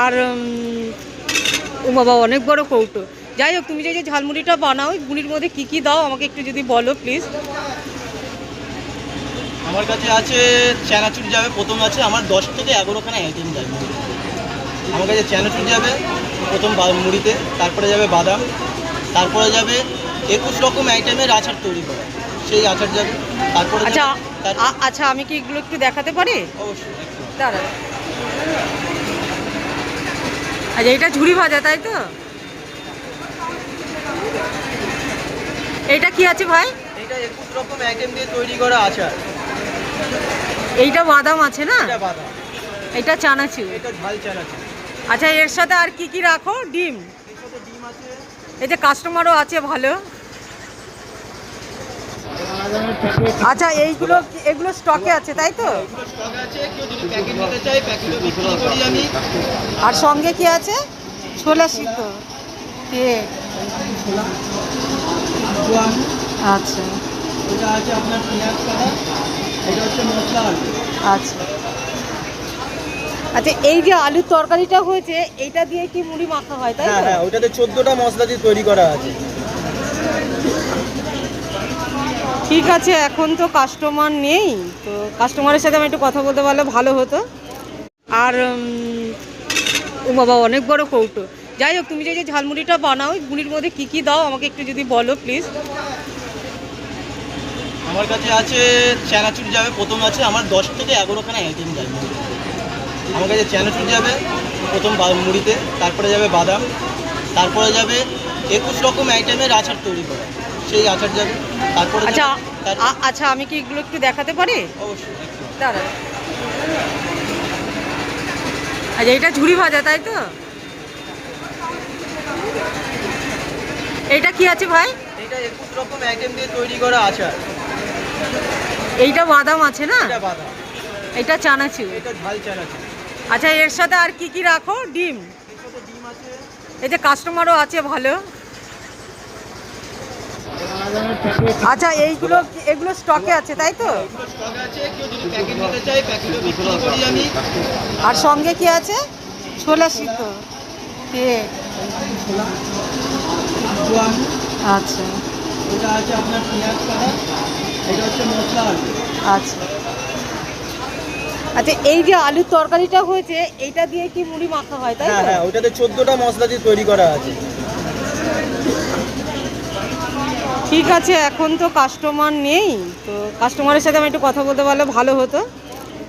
আর ও বাবা অনেক বড় কৌটো। যাই হোক, তুমি যে ঝালমুড়িটা বানাও, মুড়ির মধ্যে কি কি দাও আমাকে একটু যদি বলো প্লিজ। আমার কাছে আছে চানাচুর যাবে, প্রথম আছে আমার 10 থেকে 11খানা আইটেম যাবে। আমার কাছে চানাচুর যাবে প্রথম মুড়িতে, তারপরে যাবে বাদাম, তারপরে যাবে 21 রকম আইটেমের আচার তৈরি করা, সেই আচার যাবে। তারপরে আচ্ছা আচ্ছা, আমি কি এগুলো একটু দেখাতে পারি? অবশ্যই। দাঁড়া। আচ্ছা, এটা ঝুড়ি ভাজা তাই তো? এইটা কি আছে ভাই? এটা 21 রকম আইটেম দিয়ে তৈরি করা আচার। এইটা বাদাম আছে না? এটা বাদাম, এটা চানাচুর, এটা ঝাল চানাচুর। আচ্ছা, এর সাথে আর কি কি রাখো? ডিম? এর সাথে ডিম আছে। এই যে কাস্টমারও আছে ভালো। আচ্ছা, এগুলো স্টকে আছে তাই তো? এগুলো স্টক আছে, কেউ যদি প্যাকেট নিতে চায় প্যাকেটও বিক্রি করি আমি। আর সঙ্গে কি আছে? ছোলা সিদ্ধ, কেক। আচ্ছা এটা আছে আপনার পেঁয়াজ কাটা, এটা হচ্ছে মশলা আলু। আচ্ছা আচ্ছা, এই যে আলুর তরকারিটা হয়েছে, এইটা দিয়ে কি মুড়ি মাখা হয় তাই হ্যাঁ তো? হ্যাঁ, ওটাতে 14টা মশলা দিয়ে তৈরি করা আছে। ঠিক আছে, এখন তো কাস্টমার নেই, তো কাস্টমারের সাথে আমি একটু কথা বলতে পারলে ভালো হতো। আর ও বাবা অনেক বড় কৌটো। যাই হোক, তুমি যে ঝালমুড়িটা বানাও, মুড়ির মধ্যে কি কি দাও আমাকে একটু যদি বলো প্লিজ। আমার কাছে আছে চানাচুর যাবে, প্রথম আছে আমার 10 থেকে 11খানা আইটেম যাবে। আমার কাছে চানাচুর যাবে প্রথম মুড়িতে, তারপরে যাবে বাদাম, তারপরে যাবে 21 রকম আইটেমের আচার তৈরি করা, সেই আচার যাবে। তারপরে আচ্ছা আচ্ছা, আমি কি এগুলো একটু দেখাতে পারি? অবশ্যই। দাঁড়া। আচ্ছা, এটা ঝুড়ি ভাজা তাই তো? এইটা কি আছে ভাই? এটা 21 রকম আইটেম দিয়ে তৈরি করা আচার। এইটা বাদাম আছে না? এটা বাদাম, এটা চানাচুর, এটা ঝাল চানাচুর। আচ্ছা, এর সাথে আর কি কি রাখো? ডিম? এর সাথে ডিম আছে। এই যে কাস্টমারও আছে ভালো। আচ্ছা, এগুলো স্টকে আছে তাই তো? এগুলো স্টক আছে, কেউ যদি প্যাকেট নিতে চায় প্যাকেটও বিক্রি করি আমি। আর সঙ্গে কি আছে? ছোলা সিদ্ধ, কেক। আচ্ছা এটা আছে আপনার পেঁয়াজ কাটা, এটা হচ্ছে মশলা আলু। আচ্ছা আচ্ছা, এই যে আলুর তরকারিটা হয়েছে, এইটা দিয়ে কি মুড়ি মাখা হয় তাই হ্যাঁ তো? হ্যাঁ, ওটাতে 14টা মশলা দিয়ে তৈরি করা আছে। ঠিক আছে, এখন তো কাস্টমার নেই, তো কাস্টমারের সাথে আমি একটু কথা বলতে পারলে ভালো হতো।